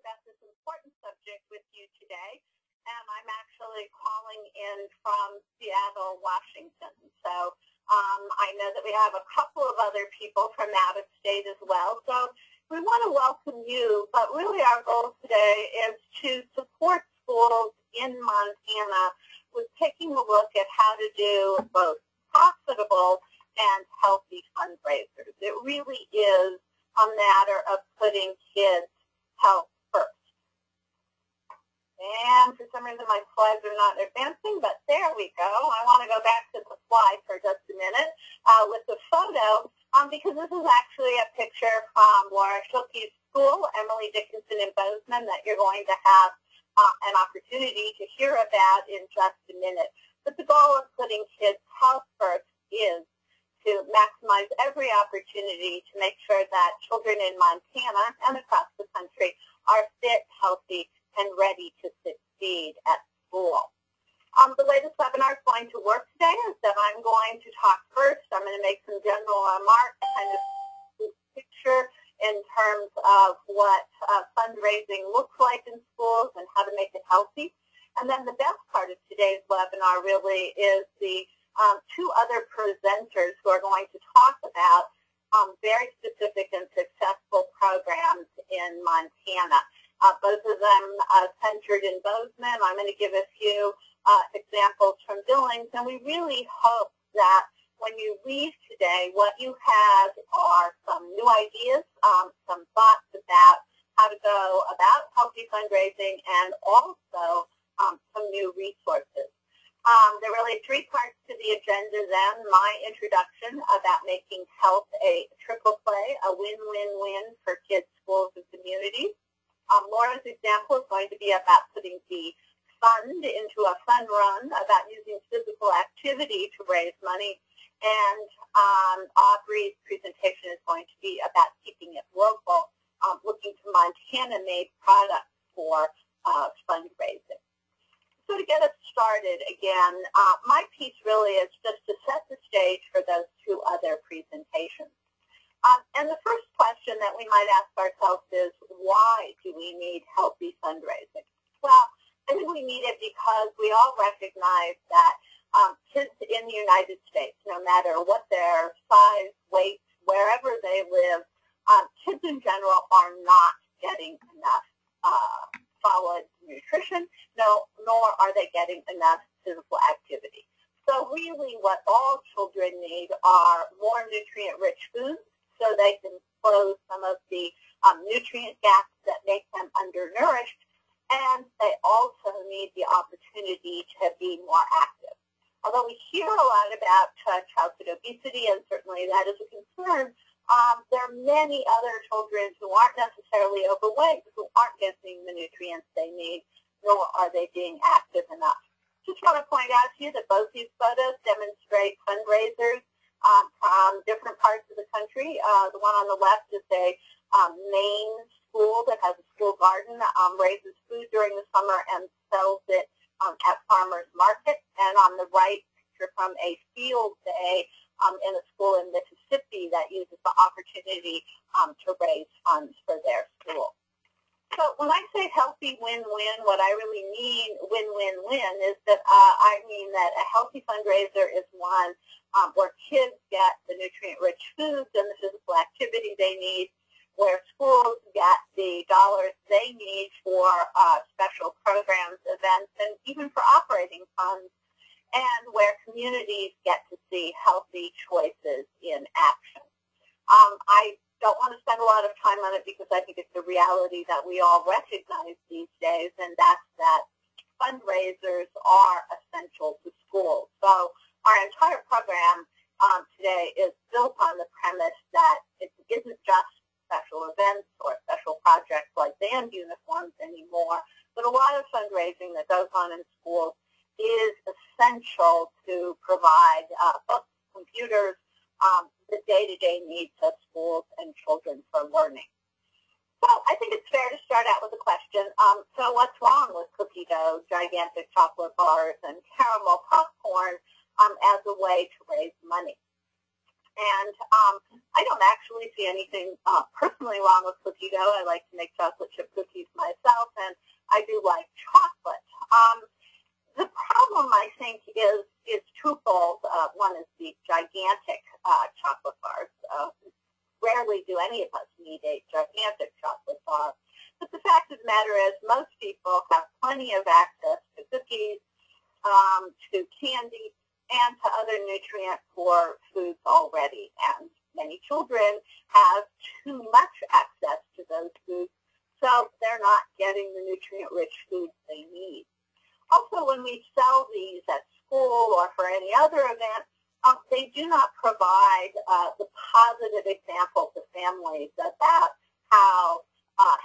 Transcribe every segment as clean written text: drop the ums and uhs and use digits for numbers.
about this important subject with you today. And I'm actually calling in from Seattle, Washington. So I know that we have a couple of other people from out of state as well. So we want to welcome you, but really our goal today is to support schools in Montana with taking a look at how to do both profitable and healthy fundraisers. It really is a matter of putting kids' health first. And for some reason my slides are not advancing, but there we go. I want to go back to the slide for just a minute with the photo because this is actually a picture from Schilke's school, Emily Dickinson in Bozeman, that you're going to have an opportunity to hear about in just a minute. But the goal of putting kids' health first is to maximize every opportunity to make sure that children in Montana and across the country are fit, healthy, and ready to succeed at school. The way the seminar is going to work today is that I'm going to talk first. I'm going to make some general remarks, kind of picture in terms of what fundraising looks like in schools and how to make it healthy. And then the best part of today's webinar really is the two other presenters who are going to talk about very specific and successful programs in Montana. Both of them centered in Bozeman. I'm going to give a few examples from Billings, and we really hope that when you leave today, what you have are some new ideas, some thoughts about how to go about healthy fundraising, and also some new resources. There are really three parts to the agenda then. My introduction about making health a triple play, a win-win-win for kids, schools, and communities. Laura's example is going to be about putting the fund into a fun run, about using physical activity to raise money. And Aubree's presentation is going to be about keeping it local, looking to Montana-made products for fundraising. So to get us started again, my piece really is just to set the stage for those two other presentations. And the first question that we might ask ourselves is, why do we need healthy fundraising? Well, I think we need it because we all recognize that kids in the United States, no matter what their size, weight, wherever they live, kids in general are not getting enough solid nutrition, nor are they getting enough physical activity. So really what all children need are more nutrient-rich foods, so they can close some of the nutrient gaps that make them undernourished, and they also need the opportunity to be more active. Although we hear a lot about childhood obesity, and certainly that is a concern, there are many other children who aren't necessarily overweight, who aren't getting the nutrients they need, nor are they being active enough. Just want to point out to you that both these photos demonstrate fundraisers from different parts of the country. The one on the left is a Maine school that has a school garden, raises food during the summer and sells it at farmers market. And on the right, picture from a field day in a school in Mississippi that uses the opportunity to raise funds for their school. So when I say healthy win-win, what I really mean win-win-win is that I mean that a healthy fundraiser is one where kids get the nutrient-rich foods and the physical activity they need, where schools get the dollars they need for special programs, events, and even for operating funds, and where communities get to see healthy choices in action. I don't want to spend a lot of time on it because I think it's a reality that we all recognize these days, and that's that fundraisers are essential to schools. So our entire program today is built on the premise that it isn't just special events or special projects like band uniforms anymore, but a lot of fundraising that goes on in schools is essential to provide books, computers, the day-to-day needs of schools and children for learning. So I think it's fair to start out with a question. So what's wrong with cookie dough, gigantic chocolate bars, and caramel popcorn as a way to raise money? And I don't actually see anything personally wrong with cookie dough. I like to make chocolate chip cookies myself, and I do like chocolate. The problem, I think, is twofold. One is the gigantic chocolate bars. Rarely do any of us need a gigantic chocolate bar. But the fact of the matter is most people have plenty of access to cookies, to candy, and to other nutrient-poor foods already. And many children have too much access to those foods, so they're not getting the nutrient-rich foods they need. Also, when we sell these at school or for any other event, they do not provide the positive example to families about how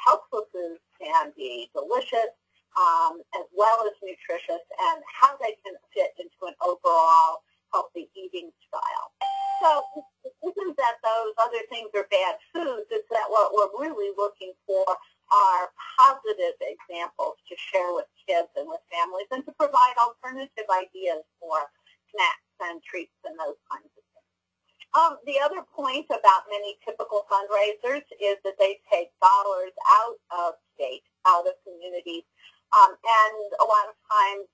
healthful foods can be delicious, as well as nutritious, and how they can fit into an overall healthy eating style. So it isn't that those other things are bad foods, it's that what we're really looking for are positive examples to share with kids and with families, and to provide alternative ideas for snacks and treats and those kinds of things. The other point about many typical fundraisers is that they take dollars out of state, out of communities, and a lot of times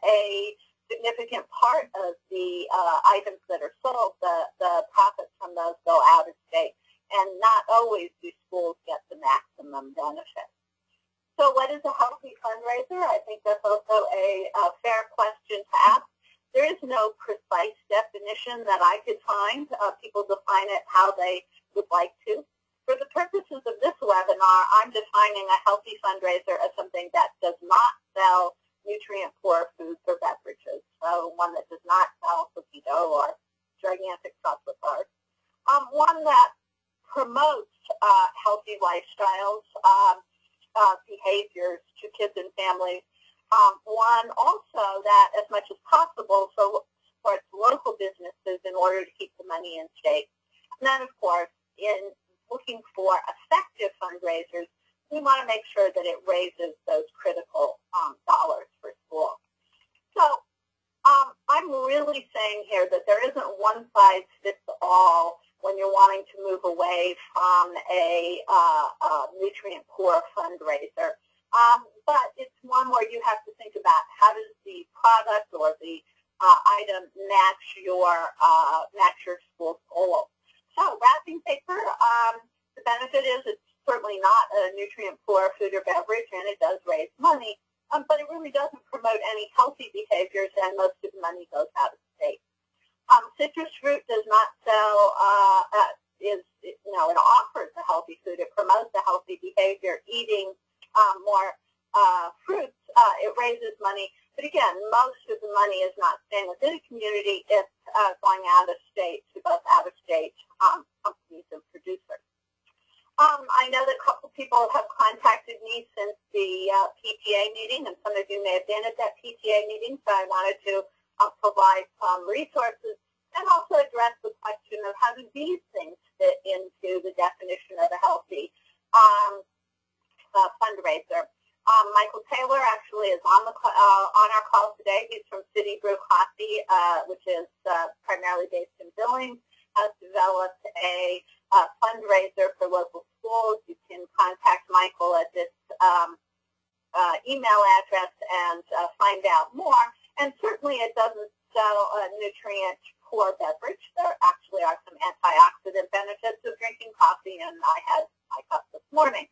a significant part of the items that are sold, the profits from those go out of state, and not always do schools get the maximum benefit. So what is a healthy fundraiser? I think that's also a fair question to ask. There is no precise definition that I could find. People define it how they would like to. For the purposes of this webinar, I'm defining a healthy fundraiser as something that does not sell nutrient-poor foods or beverages, so one that does not sell cookie dough or gigantic chocolate bars. One that promotes healthy lifestyles, behaviors to kids and families. One also that, as much as possible, supports local businesses in order to keep the money in state. And then, of course, in looking for effective fundraisers, we want to make sure that it raises those critical dollars for school. So I'm really saying here that there isn't one size fits all when you're wanting to move away from a nutrient-poor fundraiser. But it's one where you have to think about how does the product or the item match your school's goals. So wrapping paper, the benefit is it's certainly not a nutrient-poor food or beverage, and it does raise money, but it really doesn't promote any healthy behaviors, and most of the money goes out of state. Citrus fruit does not sell, it offers a healthy food. It promotes a healthy behavior. Eating more fruits, it raises money. But again, most of the money is not staying within a community. It's going out of state to both out-of-state companies and producers. I know that a couple people have contacted me since the PTA meeting, and some of you may have been at that PTA meeting, so I wanted to provide some resources and also address the question of how do these things fit into the definition of a healthy fundraiser. Michael Taylor actually is on our call today. He's from City Brew Coffee, which is primarily based in Billings, has developed a fundraiser for local schools. You can contact Michael at this email address and find out more. And certainly it doesn't sell a nutrient-poor beverage. There actually are some antioxidant benefits of drinking coffee, and I had my cup this morning.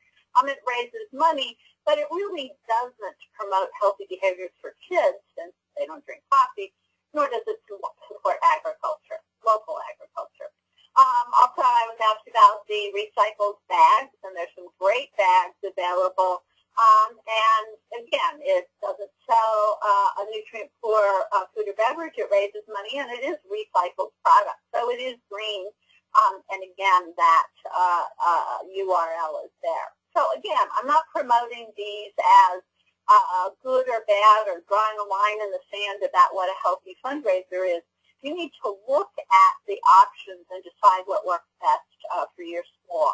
It raises money, but it really doesn't promote healthy behaviors for kids since they don't drink coffee, nor does it support agriculture, local agriculture. Also, I was asked about the recycled bags, and there's some great bags available. And again, it doesn't sell a nutrient-poor food or beverage. It raises money, and it is recycled product. So it is green, and again, that URL is there. So again, I'm not promoting these as good or bad or drawing a line in the sand about what a healthy fundraiser is. You need to look at the options and decide what works best for your school.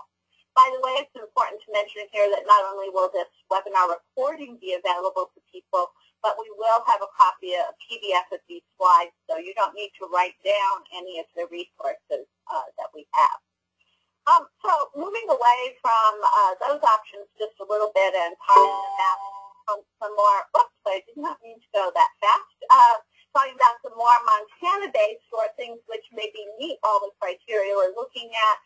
By the way, it's important to mention here that not only will this webinar recording be available to people, but we will have a copy, a PDF of these slides, so you don't need to write down any of the resources that we have. So moving away from those options just a little bit and talking about some more, oops, I did not mean to go that fast, talking about some more Montana-based or things which maybe meet all the criteria we're looking at.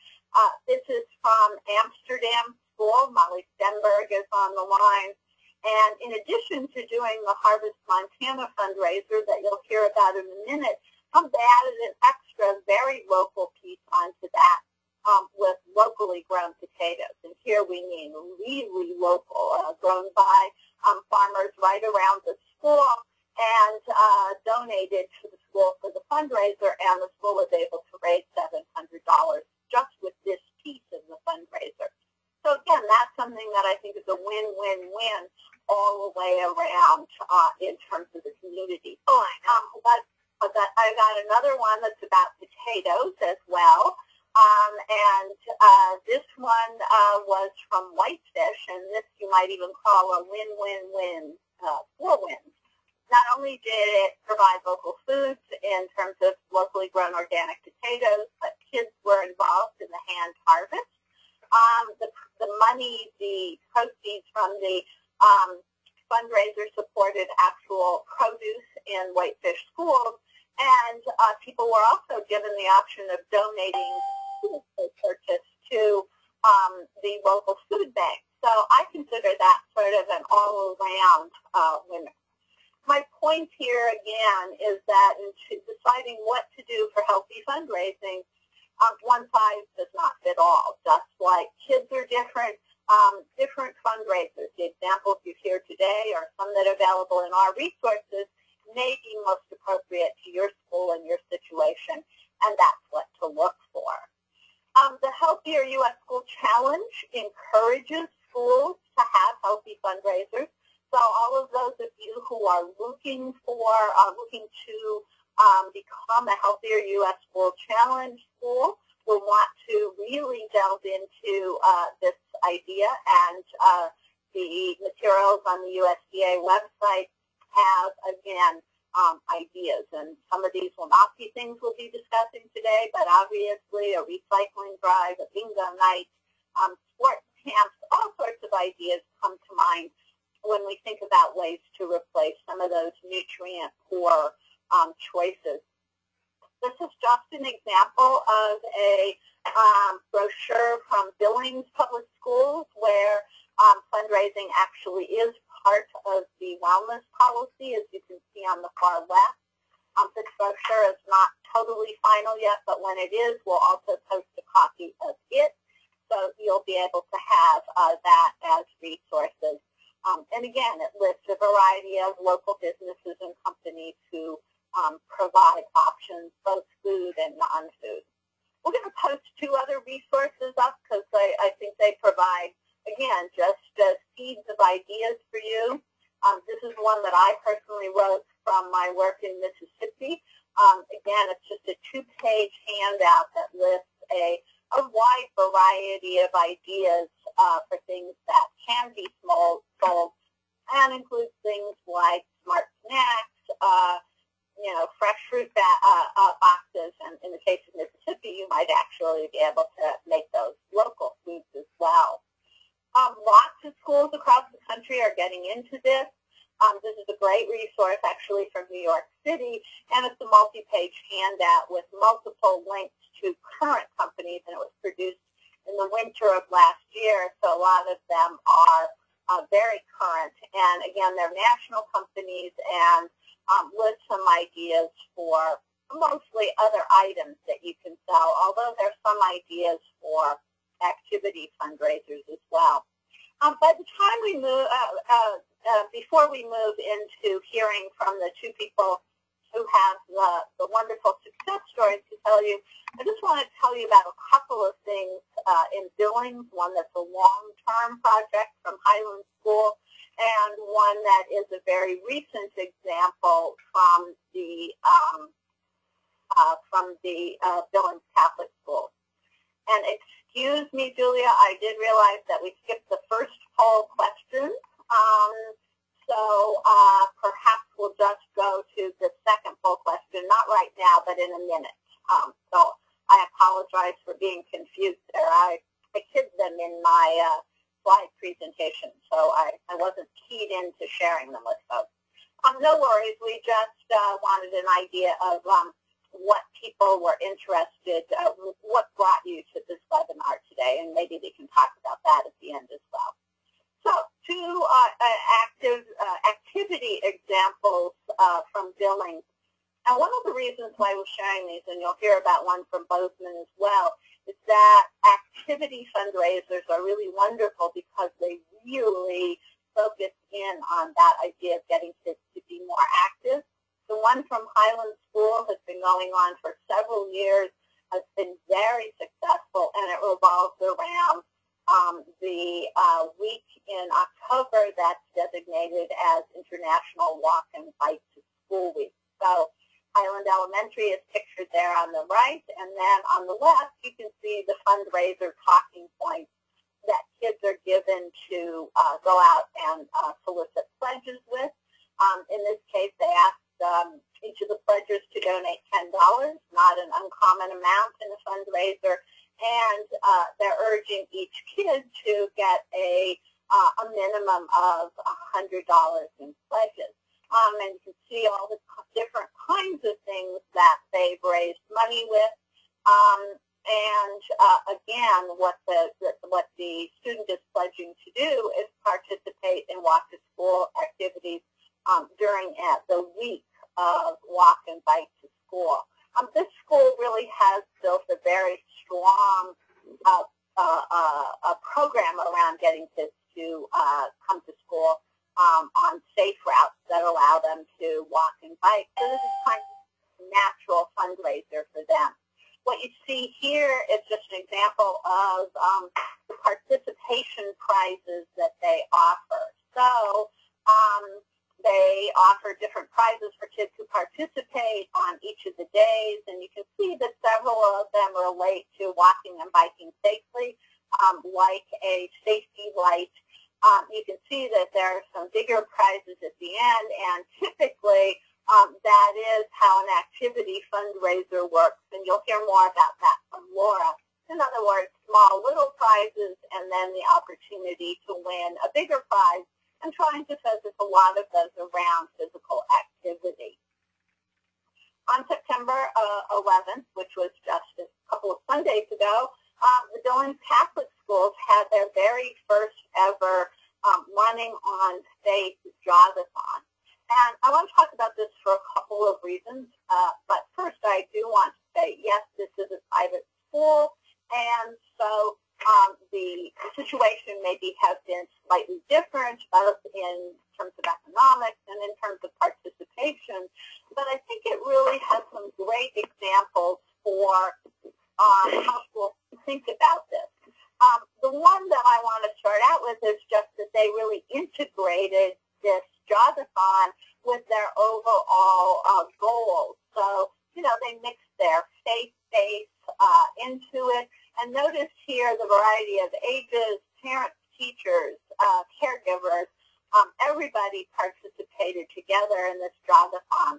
This is from Amsterdam School. Molly Stenberg is on the line. And in addition to doing the Harvest Montana fundraiser that you'll hear about in a minute, they added an extra very local piece onto that with locally grown potatoes. And here we mean really local, grown by farmers right around the school and donated to the school for the fundraiser, and the school was able to raise $700 just with this piece of the fundraiser. So again, that's something that I think is a win-win-win all the way around in terms of the community. But I got another one that's about potatoes as well. This one was from Whitefish, and this you might even call a win-win-win, 4 wins. Not only did it provide local foods in terms of locally grown organic potatoes, but kids were involved in the hand harvest. The money, the proceeds from the fundraiser supported actual produce in Whitefish schools, and people were also given the option of donating food they purchased to the local food bank. So I consider that sort of an all-around winner. My point here, again, is that in deciding what to do for healthy fundraising, one size does not fit all. Just like kids are different, different fundraisers. The examples you hear today are some that are available in our resources may be most appropriate to your school and your situation, and that's what to look for. The Healthier U.S. School Challenge encourages schools to have healthy fundraisers. So all of those of you who are looking to become a Healthier U.S. School Challenge school will want to really delve into this idea, and the materials on the USDA website have, again, ideas. And some of these will not be things we'll be discussing today, but obviously a recycling drive, a bingo night, sports camps, all sorts of ideas come to mind when we think about ways to replace some of those nutrient-poor choices. This is just an example of a brochure from Billings Public Schools where fundraising actually is part of the wellness policy, as you can see on the far left. This brochure is not totally final yet, but when it is, we'll also post a copy of it, so you'll be able to have that as resources. And again, it lists a variety of local businesses and companies who provide options, both food and non-food. We're going to post 2 other resources up because I think they provide, again, just seeds of ideas for you. This is one that I personally wrote from my work in Mississippi. Again, it's just a 2-page handout that lists a wide variety of ideas for things that can be sold, and includes things like smart snacks, fresh fruit boxes, and in the case of Mississippi, you might actually be able to make those local foods as well. Lots of schools across the country are getting into this. This is a great resource actually from New York City, and it's a multi-page handout with multiple links to current companies, and it was produced in the winter of last year, so a lot of them are very current. And again, they're national companies and list some ideas for mostly other items that you can sell, although there's some ideas for activity fundraisers as well. By the time we move, before we move into hearing from the 2 people who have the wonderful success stories to tell you, I just want to tell you about a couple of things in Billings, one that's a long-term project from Highland School, and one that is a very recent example from the Billings Catholic School. And excuse me, Julia, I did realize that we skipped the first poll question. So perhaps we'll just go to the second poll question, not right now, but in a minute. So I apologize for being confused there. I hid them in my slide presentation, so I wasn't keyed into sharing them with folks. No worries, we just wanted an idea of what people were interested, what brought you to this webinar today, and maybe we can talk about that at the end as well. So, two activity examples from Billings. And one of the reasons why we're sharing these, and you'll hear about one from Bozeman as well, is that activity fundraisers are really wonderful because they really focus in on that idea of getting kids to be more active. The one from Highland School has been going on for several years, has been very successful, and it revolves around the week in October that's designated as International Walk and Bike to School Week. So Highland Elementary is pictured there on the right, and then on the left you can see the fundraiser talking points that kids are given to go out and solicit pledges with. In this case, they asked each of the pledgers to donate $10, not an uncommon amount in a fundraiser, and they're urging each kid to get a minimum of $100 in pledges. And you can see all the different kinds of things that they've raised money with. Again, what the student is pledging to do is participate in walk to school activities during the week of walk and bike to school. This school really has built a very strong program around getting kids to come to school on safe routes that allow them to walk and bike. So this is kind of a natural fundraiser for them. What you see here is just an example of the participation prizes that they offer. So they offer different prizes for kids who participate on each of the days, and you can see that several of them relate to walking and biking safely, like a safety light. You can see that there are some bigger prizes at the end, and typically that is how an activity fundraiser works, and you'll hear more about that from Laura. In other words, small little prizes and then the opportunity to win a bigger prize, and trying to focus a lot of those around physical activity. On September 11th, which was just a couple of Sundays ago, the Billings Catholic Schools had their very first ever running on faith jogathon. And I want to talk about this for a couple of reasons. But first, I do want to say, yes, this is a private school, and so the situation maybe has been slightly different, both in terms of economics and in terms of participation. But I think it really has some great examples for how schools think about this. The one that I want to start out with is just that they really integrated this jogathon with their overall goals. So, you know, they mixed their faith-based into it. And notice here the variety of ages, parents, teachers, caregivers, everybody participated together in this jogathon.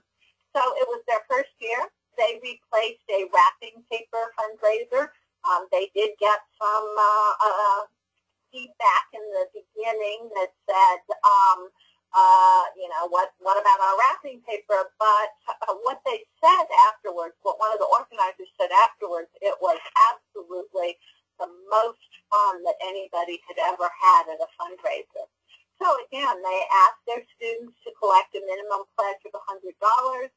So it was their first year. They replaced a wrapping paper fundraiser. They did get some feedback in the beginning that said, you know, what about our wrapping paper? But what they said afterwards, what one of the organizers said afterwards, it was absolutely the most fun that anybody had ever had at a fundraiser. So again, they asked their students to collect a minimum pledge of $100.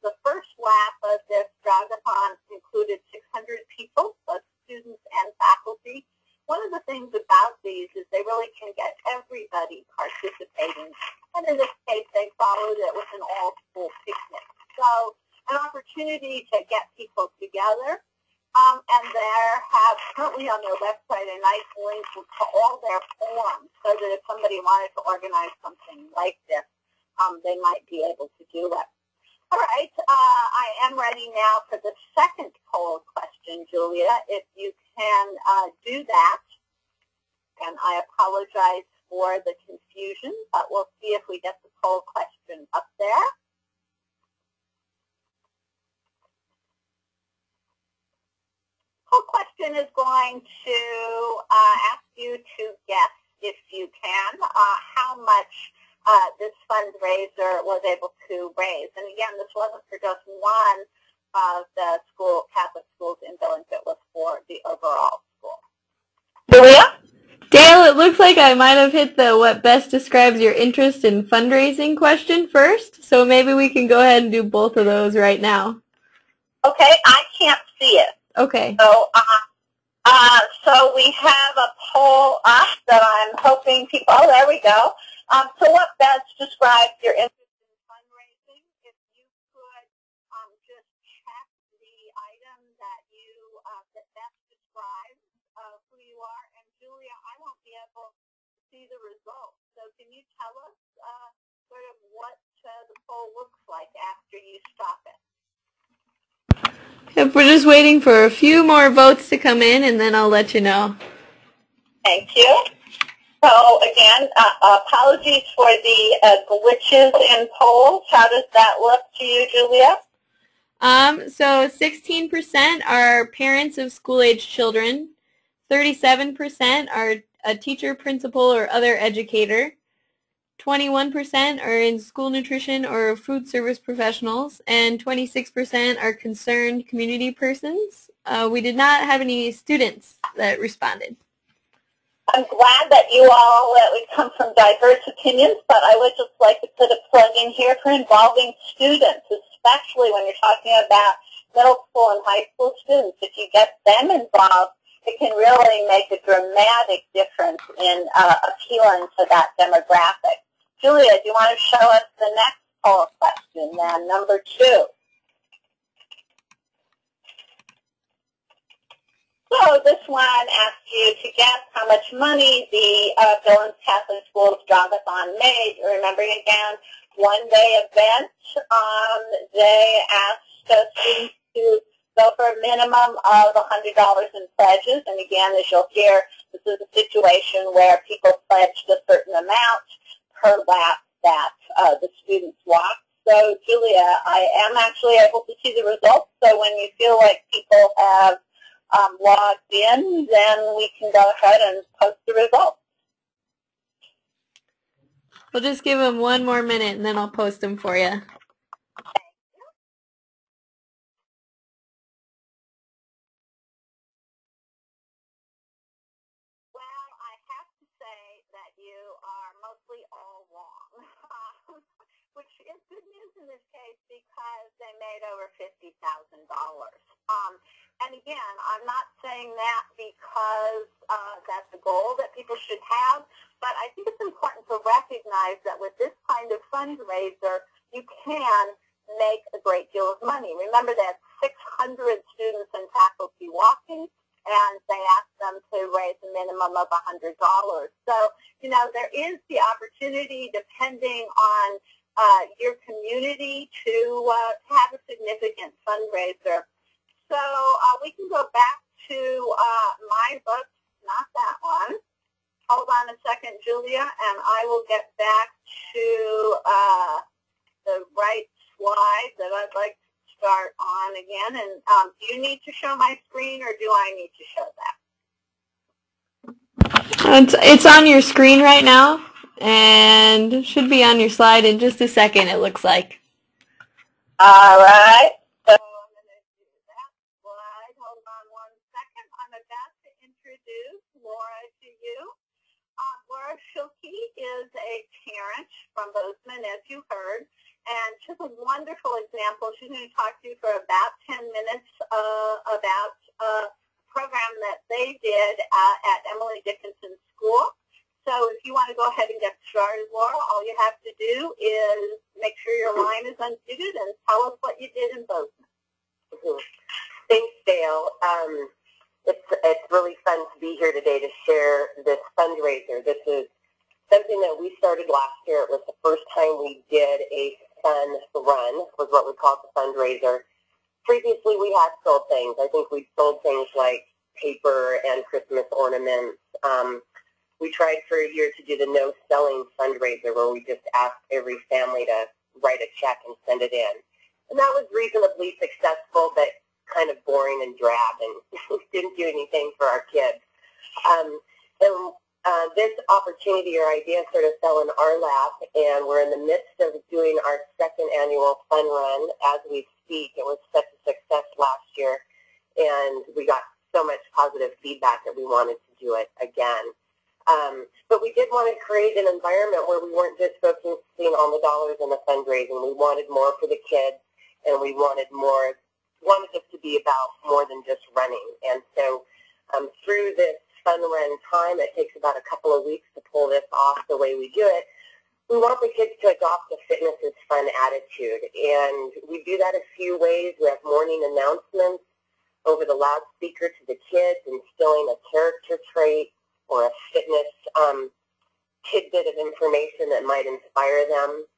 The first lap of this jogathon included 600 people, both students and faculty. One of the things about these is they really can get everybody participating. And in this case, they followed it with an all-school picnic. So an opportunity to get people together. And there have currently on their website a nice link to all their forms so that if somebody wanted to organize something like this, they might be able to do it. All right, I am ready now for the second poll question, Julia. If you can do that, and I apologize for the confusion, but we'll see if we get the poll question up there. Poll question is going to ask you to guess, if you can, how much this fundraiser was able to raise. And again, this wasn't for just one of the Catholic schools in Billings, it was for the overall school. Julia? Dayle, it looks like I might have hit the what best describes your interest in fundraising question first, so maybe we can go ahead and do both of those right now. Okay, I can't see it. Okay. So we have a poll up that I'm hoping people, oh, there we go. So what best describes your interest in fundraising? If you could just check the item that that best describes who you are. And Julia, I won't be able to see the results. So can you tell us sort of what the poll looks like after you stop it? Yep, we're just waiting for a few more votes to come in, and then I'll let you know. Thank you. So again, apologies for the glitches in polls. How does that look to you, Julia? So 16% are parents of school-age children, 37% are a teacher, principal, or other educator, 21% are in school nutrition or food service professionals, and 26% are concerned community persons. We did not have any students that responded. I'm glad that we come from diverse opinions, but I would just like to put a plug in here for involving students, especially when you're talking about middle school and high school students. If you get them involved, it can really make a dramatic difference in appealing to that demographic. Julia, do you want to show us the next poll question then, number 2? So this one asks you to guess how much money the Billings Catholic Schools Jogathon made. Remembering again, one-day event. They asked students to go for a minimum of $100 in pledges. And again, as you'll hear, this is a situation where people pledged a certain amount per lap that the students walked. So Julia, I am actually able to see the results. So when you feel like people have logged in, then we can go ahead and post the results. We'll just give them one more minute and then I'll post them for you. Well, I have to say that you are mostly all wrong, which is good news in this case because they made over $50,000. And again, I'm not saying that because that's a goal that people should have, but I think it's important to recognize that with this kind of fundraiser, you can make a great deal of money. Remember that 600 students and faculty walking, and they asked them to raise a minimum of $100. So, you know, there is the opportunity, depending on your community, to have a significant fundraiser. So we can go back to my book, not that one. Hold on a second, Julia, and I will get back to the right slide that I'd like to start on again. And do you need to show my screen, or do I need to show that? It's on your screen right now, and should be on your slide in just a second, it looks like. All right. So I'm going to do that slide. Hold on one second. I'm about to introduce Laura to you. Laura Schilke is a parent from Bozeman, as you heard, and she's a wonderful example. She's going to talk to you for about 10 minutes about a program that they did at Emily Dickinson School. So if you want to go ahead and get started, Laura, all you have to do is make sure your line is unmuted and tell us what you did in Bozeman. Thanks, Dayle. It's really fun to be here today to share this fundraiser. This is something that we started last year. It was the first time we did a Fun Run was what we called the fundraiser. Previously, we had sold things. I think we sold things like paper and Christmas ornaments. We tried for a year to do the no-selling fundraiser, where we just asked every family to write a check and send it in. And that was reasonably successful, but kind of boring and drab, and didn't do anything for our kids. This opportunity or idea sort of fell in our lap, and we're in the midst of doing our second annual fun run as we speak. It was such a success last year, and we got so much positive feedback that we wanted to do it again. But we did want to create an environment where we weren't just focusing on the dollars and the fundraising. We wanted more for the kids, and we wanted this to be about more than just running. And so through this fun run time, it takes about a couple of weeks to pull this off the way we do it. We want the kids to adopt a fitness is fun attitude, and we do that a few ways. We have morning announcements over the loudspeaker to the kids, instilling a character trait or a fitness tidbit of information that might inspire them.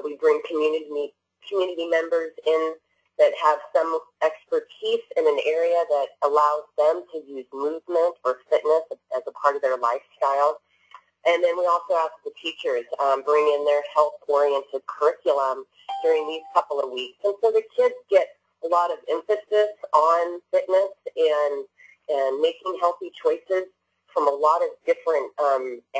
We bring community members in that have some expertise in an area that allows them to use movement or fitness as a part of their lifestyle. And then we also ask the teachers bring in their health-oriented curriculum during these couple of weeks. And so the kids get a lot of emphasis on fitness and making healthy choices from a lot of different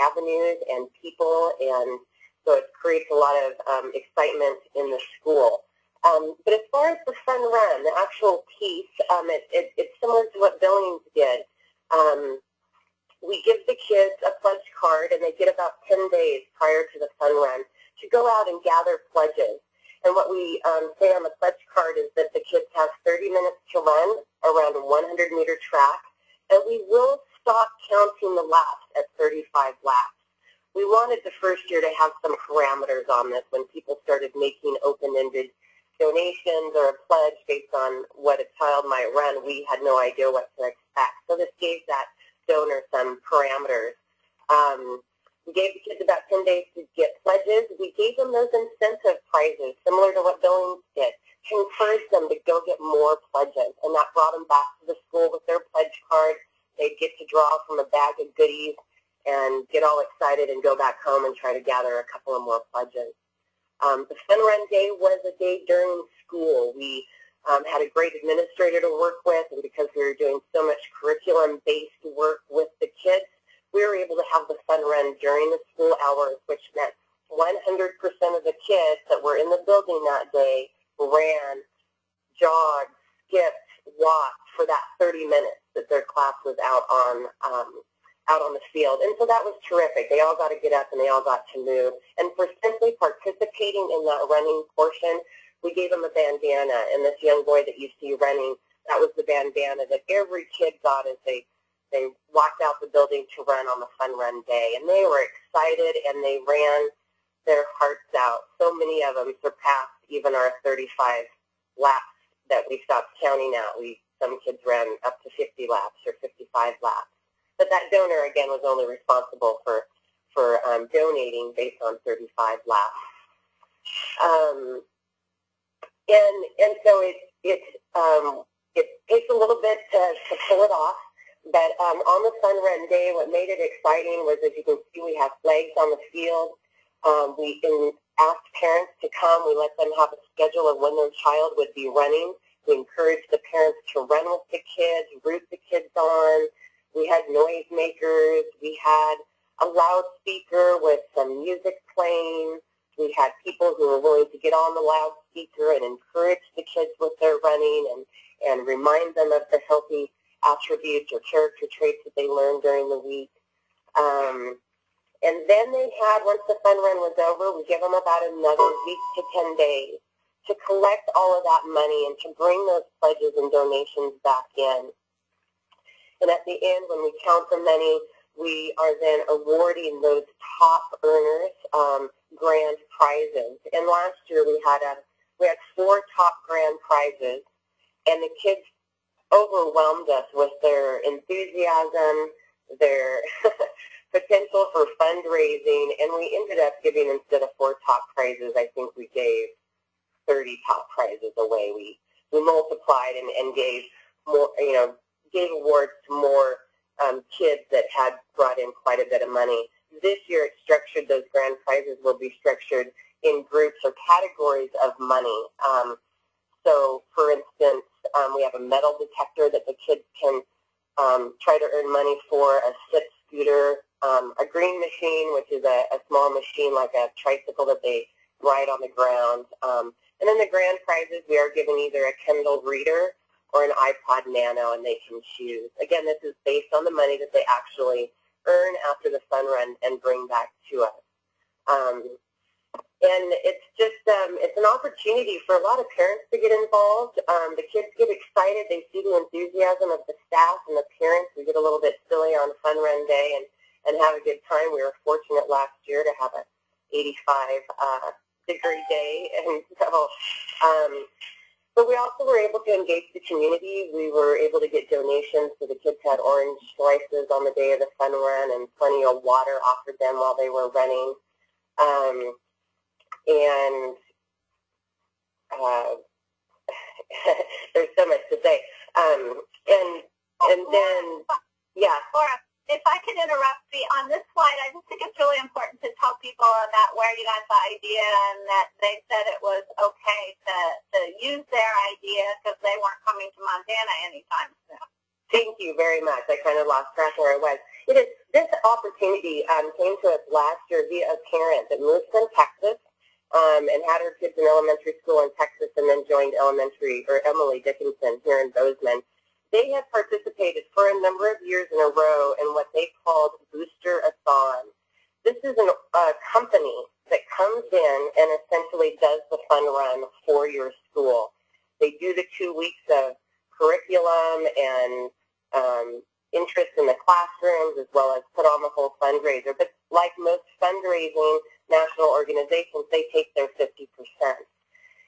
avenues and people, and so it creates a lot of excitement in the school. But as far as the fun run, the actual piece, it's similar to what Billings did. We give the kids a pledge card, and they get about 10 days prior to the fun run to go out and gather pledges. And what we say on the pledge card is that the kids have 30 minutes to run around a 100-meter track, and we will stop counting the laps at 35 laps. We wanted the first year to have some parameters on this when people started making open-ended donations or a pledge based on what a child might run. We had no idea what to expect. So this gave that donor some parameters. We gave the kids about 10 days to get pledges. We gave them those incentive prizes, similar to what Billings did, to encourage them to go get more pledges. And that brought them back to the school with their pledge card. They'd get to draw from a bag of goodies and get all excited and go back home and try to gather a couple of more pledges. The Fun Run Day was a day during school. We had a great administrator to work with, and because we were doing so much curriculum-based work with the kids, we were able to have the fun run during the school hours, which meant 100% of the kids that were in the building that day ran, jogged, skipped, walked for that 30 minutes that their class was out on the field. And so that was terrific. They all got to get up and they all got to move. And for simply participating in that running portion, we gave them a bandana. And this young boy that you see running, that was the bandana that every kid got as they walked out the building to run on the Fun Run Day. And they were excited and they ran their hearts out. So many of them surpassed even our 35 laps that we stopped counting out. Some kids ran up to 50 laps or 55 laps. But that donor, again, was only responsible for donating based on 35 laps. And so it takes a little bit to pull it off. But on the Fun Run Day, what made it exciting was, as you can see, we have flags on the field. We asked parents to come. We let them have a schedule of when their child would be running. We encouraged the parents to run with the kids, root the kids on. We had noise makers. We had a loudspeaker with some music playing. We had people who were willing to get on the loudspeaker and encourage the kids with their running and remind them of the healthy attributes or character traits that they learned during the week. And then they had, once the fun run was over, we give them about another week to 10 days to collect all of that money and to bring those pledges and donations back in. And at the end, when we count the money, we are then awarding those top earners grand prizes. And last year we had 4 top grand prizes, and the kids overwhelmed us with their enthusiasm, their potential for fundraising, and we ended up giving, instead of 4 top prizes, I think we gave 30 top prizes away. We multiplied and gave more, gave awards to more kids that had brought in quite a bit of money. This year it's structured, those grand prizes will be structured in groups or categories of money. So, for instance, we have a metal detector that the kids can try to earn money for, a sit scooter, a green machine, which is a small machine like a tricycle that they ride on the ground. And then the grand prizes, we are given either a Kindle reader or an iPod Nano, and they can choose. Again, this is based on the money that they actually earn after the fun run and bring back to us. And it's just, it's an opportunity for a lot of parents to get involved. The kids get excited. They see the enthusiasm of the staff and the parents. We get a little bit silly on Fun Run Day and have a good time. We were fortunate last year to have a 85-degree day. And so, but we also were able to engage the community. We were able to get donations, so the kids had orange slices on the day of the fun run and plenty of water offered them while they were running. And there's so much to say. And then, yeah. Laura, if I could interrupt you on this slide, I just think it's really important to tell people about where you got the idea and that they said it was okay to use their idea because they weren't coming to Montana anytime soon. Thank you very much. I kind of lost track where I was. This opportunity came to us last year via a parent that moved from Texas and had her kids in elementary school in Texas and then joined Emily Dickinson here in Bozeman. They had participated for a number of years in a row in what they called Booster-a-thon. This is a company that comes in and essentially does the fun run for your school. They do the 2 weeks of curriculum and interest in the classrooms as well as put on the whole fundraiser. But like most fundraising national organizations, they take their 50%.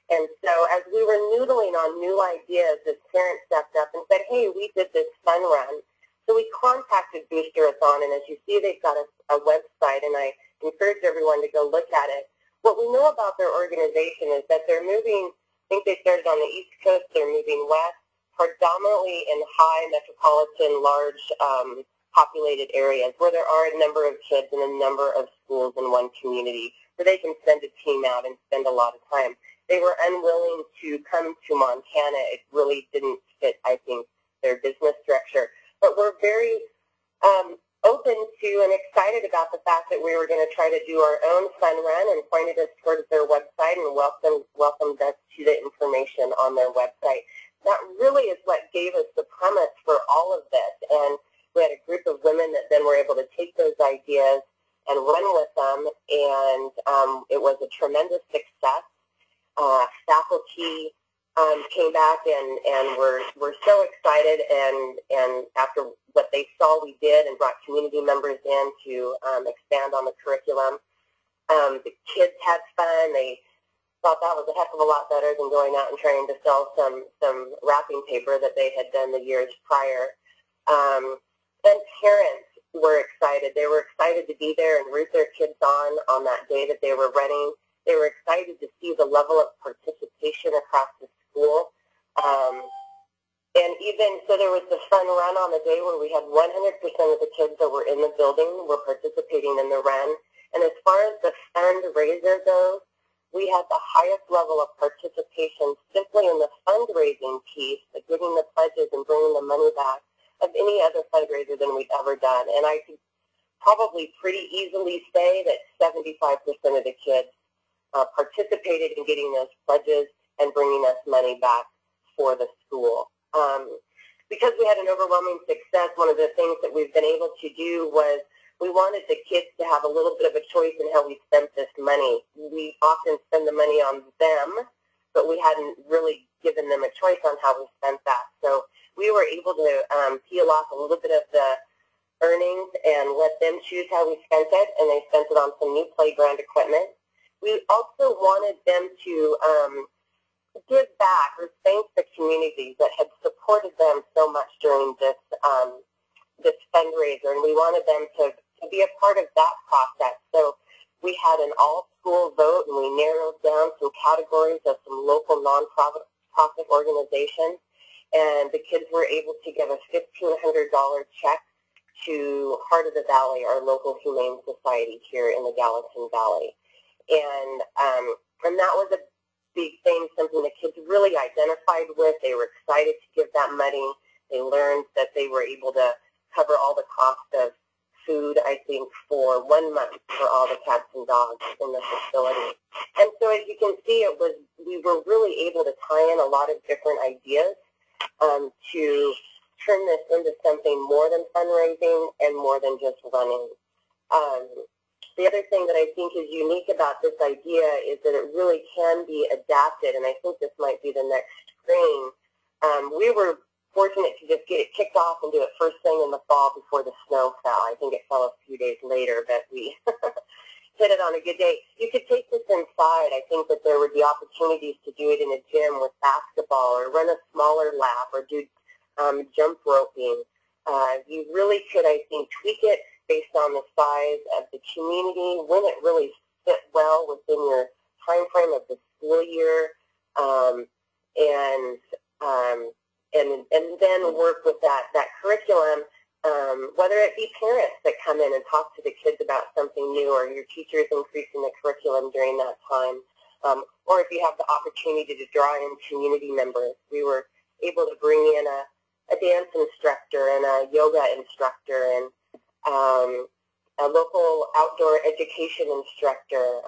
And so as we were noodling on new ideas, this parent stepped up and said, hey, we did this fun run. So we contacted Booster-a-thon, and as you see, they've got a website, and I encourage everyone to go look at it. What we know about their organization is that they're moving, I think they started on the East Coast, they're moving west, predominantly in high metropolitan, large populated areas where there are a number of kids and a number of schools in one community where they can send a team out and spend a lot of time. They were unwilling to come to Montana. It really didn't fit, I think, their business structure. But we're very open to and excited about the fact that we were going to try to do our own fun run and pointed us towards their website and welcomed us to the information on their website. That really is what gave us the premise for all of this. And we had a group of women that then were able to take those ideas and run with them, and it was a tremendous success. Faculty came back and were so excited, and after what they saw we did and brought community members in to expand on the curriculum. The kids had fun. They thought that was a heck of a lot better than going out and trying to sell some wrapping paper that they had done the years prior. And parents were excited. They were excited to be there and root their kids on that day that they were running. They were excited to see the level of participation across the school. And even, so there was the fun run on the day where we had 100% of the kids that were in the building were participating in the run. And as far as the fundraiser goes, we had the highest level of participation simply in the fundraising piece, like giving the pledges and bringing the money back, of any other fundraiser than we've ever done. And I could probably pretty easily say that 75% of the kids participated in getting those pledges and bringing us money back for the school. Because we had an overwhelming success, one of the things that we've been able to do was we wanted the kids to have a little bit of a choice in how we spent this money. We often spend the money on them, but we hadn't really given them a choice on how we spent that. So we were able to peel off a little bit of the earnings and let them choose how we spent it, and they spent it on some new playground equipment. We also wanted them to give back or thank the communities that had supported them so much during this this fundraiser, and we wanted them to be a part of that process. So We had an all-school vote, and we narrowed down some categories of some local nonprofit organizations, and the kids were able to give a $1,500 check to Heart of the Valley, our local humane society here in the Gallatin Valley. And that was a big thing, something the kids really identified with. They were excited to give that money. They learned that they were able to cover all the cost of food, I think, for 1 month for all the cats and dogs in the facility. And so as you can see, we were really able to tie in a lot of different ideas to turn this into something more than fundraising and more than just running. The other thing that I think is unique about this idea is that it really can be adapted, and I think this might be the next screen. We were fortunate to just get it kicked off and do it first thing in the fall before the snow fell. I think it fell a few days later, but we hit it on a good day. You could take this inside. I think that there would be opportunities to do it in a gym with basketball or run a smaller lap or do jump roping. You really could, I think, tweak it based on the size of the community, when it really fit well within your time frame of the school year, and then work with that curriculum, whether it be parents that come in and talk to the kids about something new, or your teachers increasing the curriculum during that time, or if you have the opportunity to draw in community members. We were able to bring in a dance instructor and a yoga instructor and a local outdoor education instructor,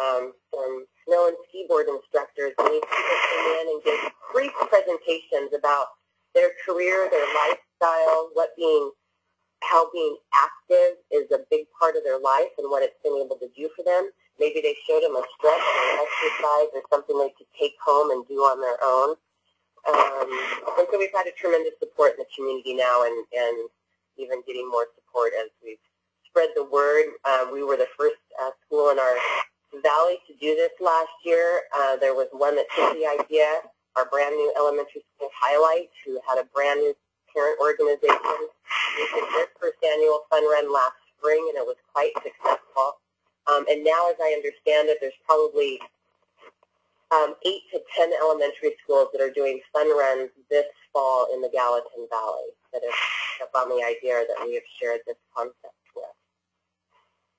some snow and ski board instructors, and these people came in and gave brief presentations about their career, their lifestyle, how being active is a big part of their life and what it's been able to do for them. Maybe they showed them a stretch or an exercise or something they could take home and do on their own. And so we've had a tremendous support in the community now, and even getting more support as we've spread the word. We were the first school in our valley to do this last year. There was one that took the idea, our brand new elementary school Highlight, who had a brand new parent organization. We did their first annual fun run last spring, and it was quite successful. And now, as I understand it, there's probably 8 to 10 elementary schools that are doing fun runs this fall in the Gallatin Valley that have picked up on the idea that we have shared this concept with.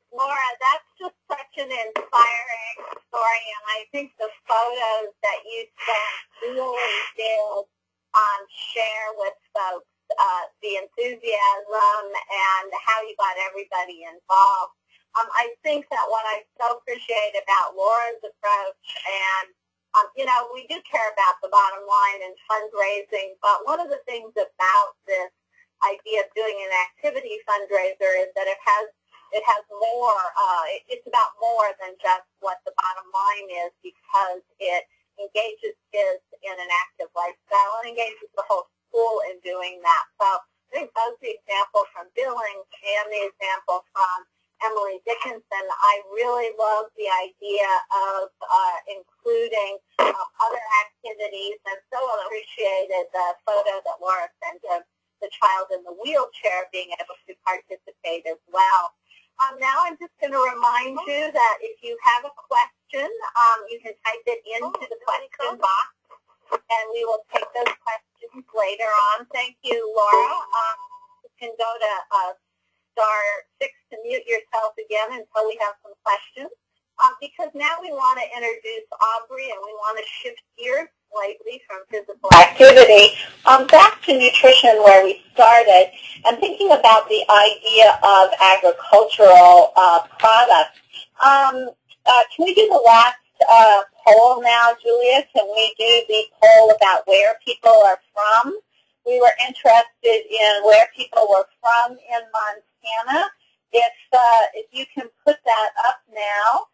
Laura, that's just such an inspiring story, and I think the photos that you sent really did share with folks the enthusiasm and how you got everybody involved. I think that what I so appreciate about Laura's approach, and we do care about the bottom line in fundraising, but one of the things about this idea of doing an activity fundraiser is that it has more, it's about more than just what the bottom line is, because it engages kids in an active lifestyle and engages the whole school in doing that. So I think both the example from Billings and the example from Emily Dickinson, I really love the idea of including other activities, and so appreciated the photo that Laura sent of the child in the wheelchair being able to participate as well. Now I'm just going to remind you that if you have a question, you can type it into the question box, and we will take those questions later on. Thank you, Laura. You can go to *6 to mute yourself again until we have some questions, because now we want to introduce Aubree, and we want to shift gears slightly from physical activity back to nutrition, where we started, and thinking about the idea of agricultural products. Can we do the last poll now, Julia? Can we do the poll about where people are from? We were interested in where people were from in Montana. If you can put that up now,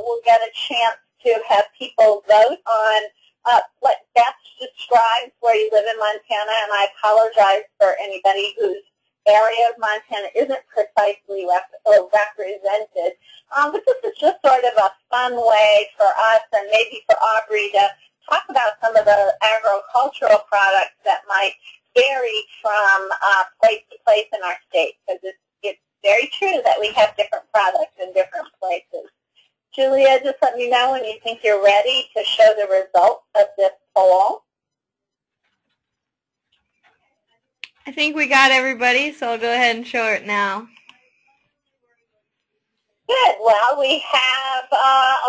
we'll get a chance to have people vote on what best describes where you live in Montana, and I apologize for anybody whose area of Montana isn't precisely represented. But this is just sort of a fun way for us, and maybe for Aubree, to talk about some of the agricultural products that might vary from place to place in our state, because it's very true that we have different products in different places. Julia, just let me know when you think you're ready to show the results of this poll. I think we got everybody, so I'll go ahead and show it now. Good. Well,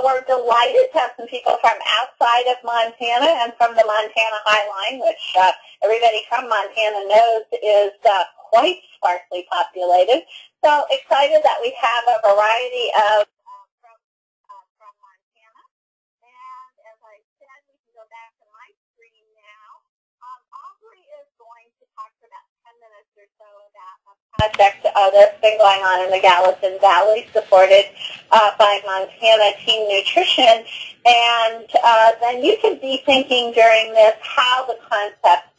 we're delighted to have some people from outside of Montana and from the Montana Highline, which everybody from Montana knows is quite sparsely populated. So excited that we have a variety of from Montana. And as I said, we can go back to my screen now. Aubree is going to talk for about 10 minutes or so about a project that's been going on in the Gallatin Valley, supported by Montana Team Nutrition. And then you could be thinking during this how the concept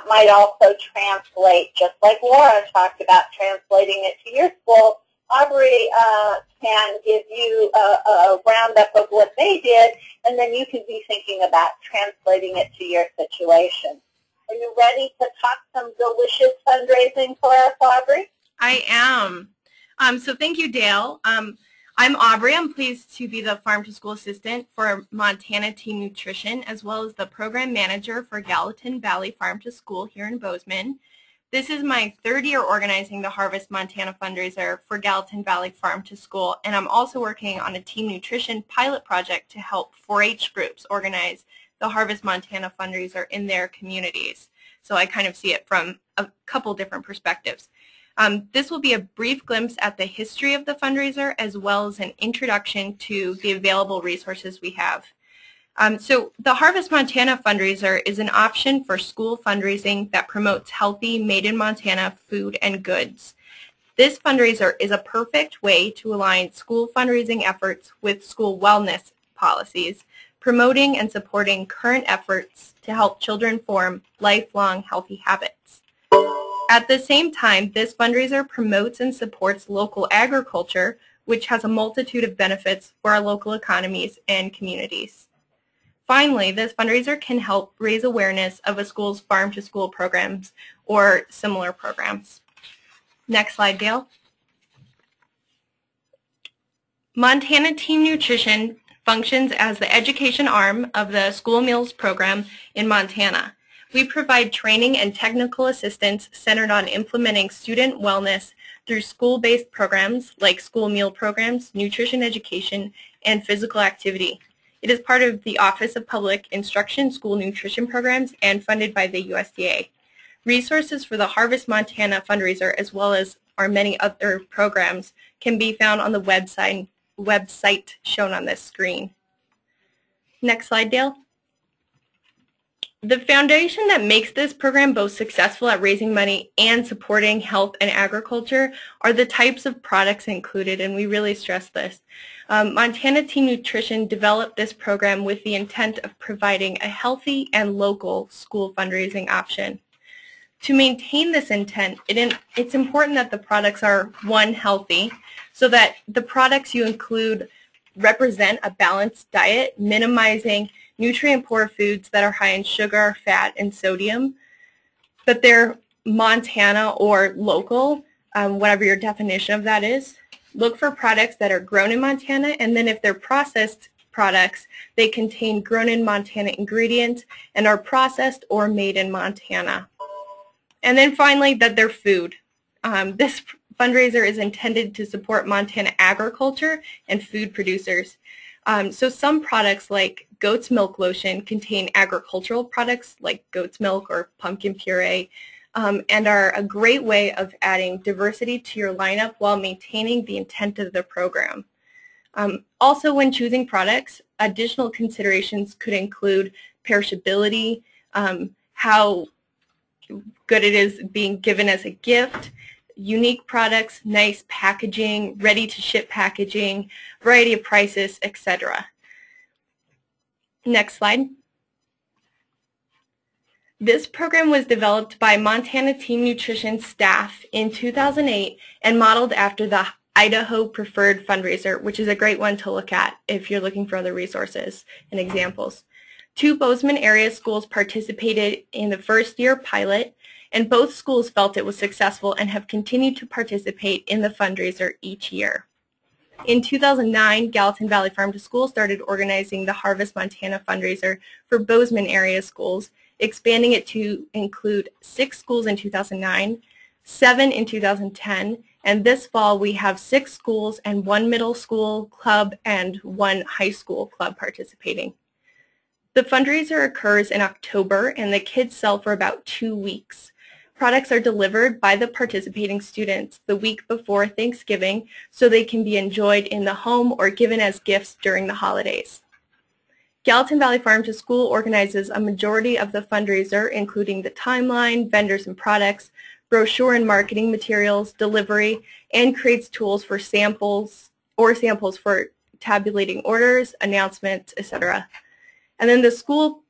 might also translate, just like Laura talked about translating it to your school. Aubree can give you a roundup of what they did, and then you can be thinking about translating it to your situation. Are you ready to talk some delicious fundraising for us, Aubree? I am. So thank you, Dayle. I'm Aubree. I'm pleased to be the Farm to School Assistant for Montana Team Nutrition, as well as the Program Manager for Gallatin Valley Farm to School here in Bozeman. This is my third year organizing the Harvest Montana fundraiser for Gallatin Valley Farm to School, and I'm also working on a Team Nutrition pilot project to help 4-H groups organize the Harvest Montana fundraiser in their communities. So I kind of see it from a couple different perspectives. This will be a brief glimpse at the history of the fundraiser, as well as an introduction to the available resources we have. So the Harvest Montana fundraiser is an option for school fundraising that promotes healthy, made-in-Montana food and goods. This fundraiser is a perfect way to align school fundraising efforts with school wellness policies, promoting and supporting current efforts to help children form lifelong healthy habits. At the same time, this fundraiser promotes and supports local agriculture, which has a multitude of benefits for our local economies and communities. Finally, this fundraiser can help raise awareness of a school's farm-to-school programs or similar programs. Next slide, Dayle. Montana Team Nutrition functions as the education arm of the school meals program in Montana. We provide training and technical assistance centered on implementing student wellness through school-based programs like school meal programs, nutrition education, and physical activity. It is part of the Office of Public Instruction School Nutrition Programs and funded by the USDA. Resources for the Harvest Montana fundraiser, as well as our many other programs, can be found on the website shown on this screen. Next slide, Dayle. The foundation that makes this program both successful at raising money and supporting health and agriculture are the types of products included, and we really stress this. Montana Team Nutrition developed this program with the intent of providing a healthy and local school fundraising option. To maintain this intent, it's important that the products are, one, healthy, so that the products you include represent a balanced diet, minimizing nutrient-poor foods that are high in sugar, fat, and sodium, but they're Montana or local, whatever your definition of that is. Look for products that are grown in Montana, and then if they're processed products, they contain grown in Montana ingredients and are processed or made in Montana. And then finally, that they're food. This fundraiser is intended to support Montana agriculture and food producers. So some products like goat's milk lotion contain agricultural products like goat's milk or pumpkin puree, and are a great way of adding diversity to your lineup while maintaining the intent of the program. Also, when choosing products, additional considerations could include perishability, how good it is being given as a gift, unique products, nice packaging, ready-to-ship packaging, variety of prices, etc. Next slide. This program was developed by Montana Team Nutrition staff in 2008 and modeled after the Idaho Preferred Fundraiser, which is a great one to look at if you're looking for other resources and examples. 2 Bozeman area schools participated in the first year pilot, and both schools felt it was successful and have continued to participate in the fundraiser each year. In 2009, Gallatin Valley Farm to School started organizing the Harvest Montana fundraiser for Bozeman area schools, expanding it to include 6 schools in 2009, 7 in 2010, and this fall we have 6 schools and 1 middle school club and 1 high school club participating. The fundraiser occurs in October and the kids sell for about 2 weeks. Products are delivered by the participating students the week before Thanksgiving so they can be enjoyed in the home or given as gifts during the holidays. Gallatin Valley Farm to School organizes a majority of the fundraiser, including the timeline, vendors and products, brochure and marketing materials, delivery, and creates tools for samples for tabulating orders, announcements, etc. And then the school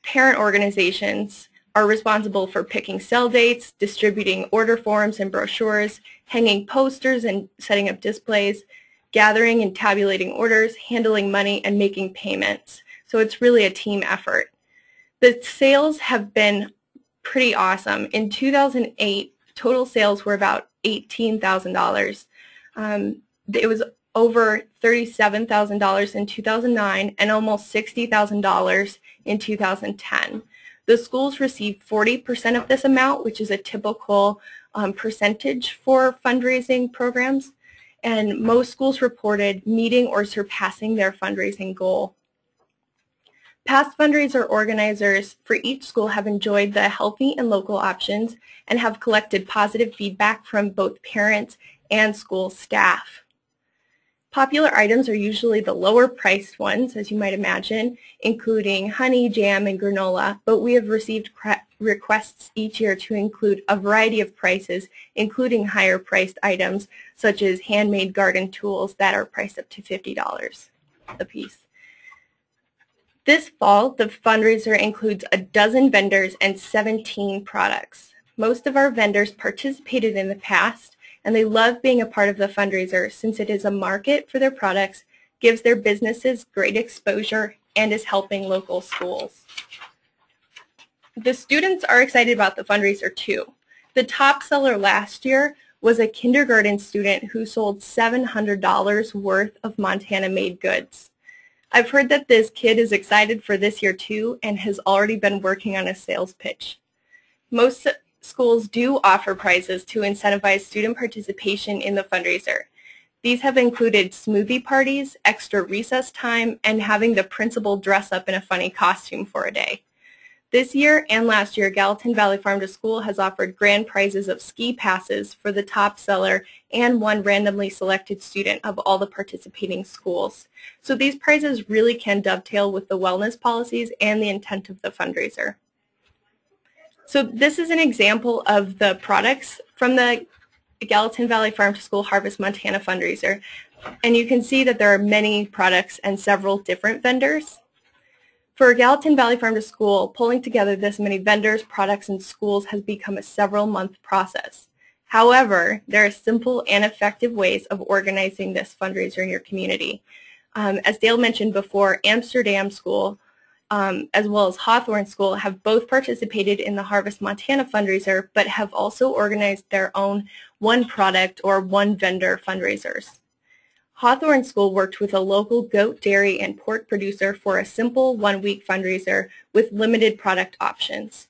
parent organizations are responsible for picking sell dates, distributing order forms and brochures, hanging posters and setting up displays, gathering and tabulating orders, handling money, and making payments. So it's really a team effort. The sales have been pretty awesome. In 2008, total sales were about $18,000. It was over $37,000 in 2009 and almost $60,000 in 2010. The schools received 40% of this amount, which is a typical percentage for fundraising programs, and most schools reported meeting or surpassing their fundraising goal. Past fundraiser organizers for each school have enjoyed the healthy and local options and have collected positive feedback from both parents and school staff. Popular items are usually the lower priced ones, as you might imagine, including honey, jam, and granola, but we have received requests each year to include a variety of prices, including higher priced items such as handmade garden tools that are priced up to $50 a piece. This fall, the fundraiser includes a dozen vendors and 17 products. Most of our vendors participated in the past, and they love being a part of the fundraiser since it is a market for their products, gives their businesses great exposure, and is helping local schools. The students are excited about the fundraiser too. The top seller last year was a kindergarten student who sold $700 worth of Montana-made goods. I've heard that this kid is excited for this year too and has already been working on a sales pitch. Most schools do offer prizes to incentivize student participation in the fundraiser. These have included smoothie parties, extra recess time, and having the principal dress up in a funny costume for a day. This year and last year, Gallatin Valley Farm to School has offered grand prizes of ski passes for the top seller and 1 randomly selected student of all the participating schools. So these prizes really can dovetail with the wellness policies and the intent of the fundraiser. So this is an example of the products from the Gallatin Valley Farm to School Harvest Montana fundraiser. And you can see that there are many products and several different vendors. For Gallatin Valley Farm to School, pulling together this many vendors, products, and schools has become a several-month process. However, there are simple and effective ways of organizing this fundraiser in your community. As Dayle mentioned before, Amsterdam School as well as Hawthorne School have both participated in the Harvest Montana fundraiser, but have also organized their own one product or one vendor fundraisers. Hawthorne School worked with a local goat, dairy, and pork producer for a simple one-week fundraiser with limited product options.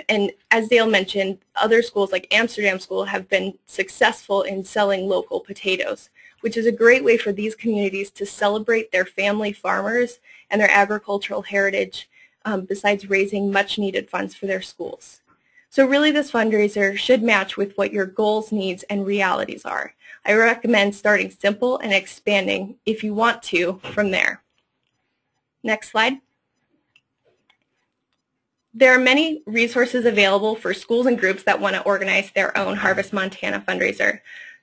And as Dayle mentioned, other schools like Amsterdam School have been successful in selling local potatoes, which is a great way for these communities to celebrate their family farmers and their agricultural heritage, besides raising much-needed funds for their schools. So really this fundraiser should match with what your goals, needs, and realities are. I recommend starting simple and expanding, if you want to, from there. Next slide. There are many resources available for schools and groups that want to organize their own Harvest Montana fundraiser.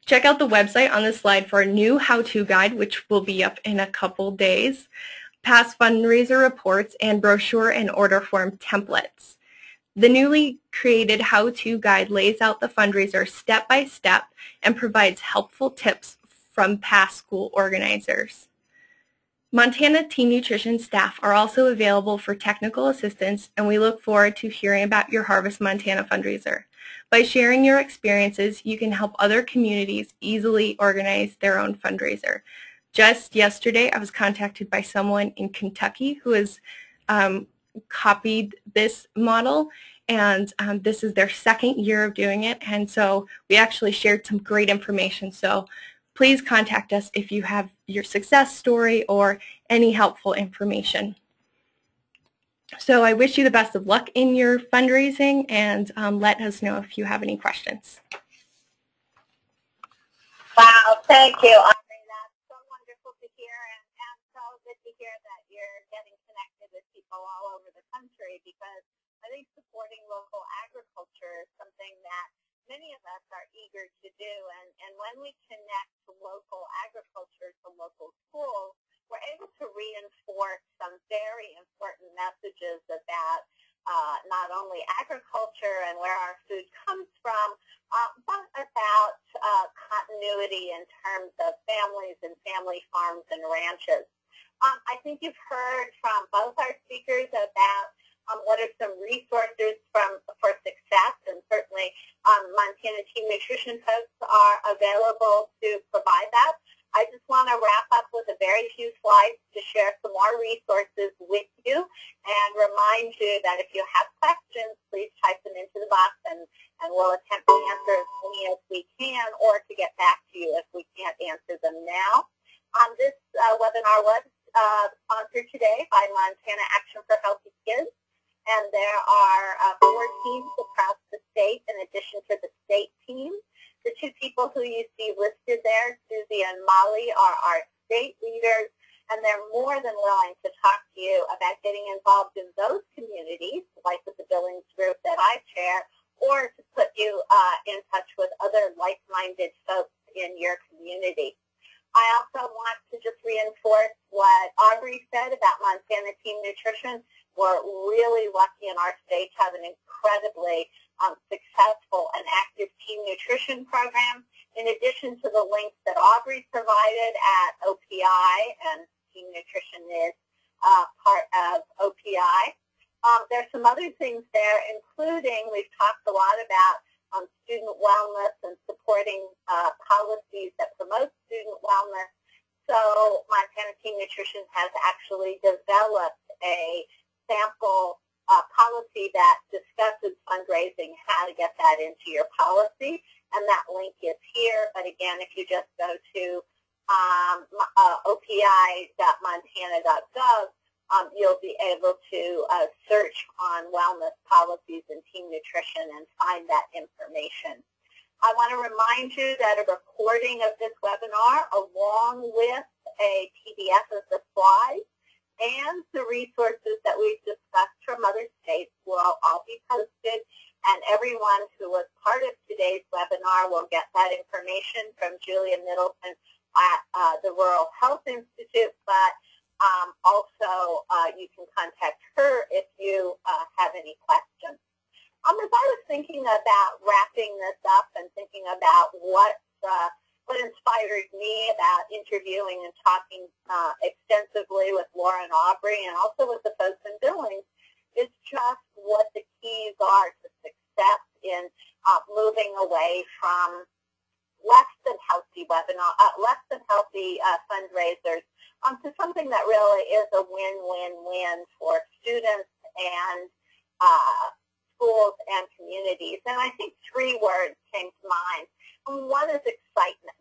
Check out the website on this slide for a new how-to guide, which will be up in a couple days, past fundraiser reports, and brochure and order form templates. The newly created how-to guide lays out the fundraiser step by step and provides helpful tips from past school organizers. Montana Teen Nutrition staff are also available for technical assistance, and we look forward to hearing about your Harvest Montana fundraiser. By sharing your experiences, you can help other communities easily organize their own fundraiser. Just yesterday, I was contacted by someone in Kentucky who has copied this model, and this is their second year of doing it, and so we actually shared some great information. So please contact us if you have your success story or any helpful information. So I wish you the best of luck in your fundraising, and let us know if you have any questions. Wow, thank you, Aubree. That's so wonderful to hear, and so good to hear that you're getting connected with people all over the country, because I think supporting local agriculture is something that many of us are eager to do, and when we connect local agriculture to local schools, we're able to reinforce some very important messages about not only agriculture and where our food comes from, but about continuity in terms of families and family farms and ranches. I think you've heard from both our speakers about what are some resources for success, and certainly Montana Team Nutrition folks are available to provide that. I just want to wrap up with a very few slides to share some more resources with you and remind you that if you have questions, please type them into the box, and we'll attempt to answer as many as we can, or to get back to you if we can't answer them now. This webinar was sponsored today by Montana Action for Healthy Kids, and there are 4 teams across the state in addition to the state team. The 2 people who you see listed there, Susie and Molly, are our state leaders, and they're more than willing to talk to you about getting involved in those communities, like with the Billings group that I chair, or to put you in touch with other like-minded folks in your community. I also want to just reinforce what Aubree said about Montana Team Nutrition. We're really lucky in our state to have an incredibly successful and active team nutrition program. In addition to the links that Aubree provided at OPI, and team nutrition is part of OPI, there's some other things there, including we've talked a lot about student wellness and supporting policies that promote student wellness. So Montana Team Nutrition has actually developed a sample policy that discusses fundraising, how to get that into your policy, and that link is here. But again, if you just go to opi.montana.gov, you'll be able to search on wellness policies and team nutrition and find that information. I want to remind you that a recording of this webinar, along with a PDF of the slides and the resources that we've discussed from other states, will all be posted, and everyone who was part of today's webinar will get that information from Julia Middleton at the Rural Health Institute, but also you can contact her if you have any questions. As I was thinking about wrapping this up and thinking about what inspired me about interviewing and talking extensively with Laura and Aubree, and also with the folks in Billings, is just what the keys are to success in moving away from less than healthy fundraisers to something that really is a win-win-win for students and schools and communities. And I think 3 words came to mind. One is excitement,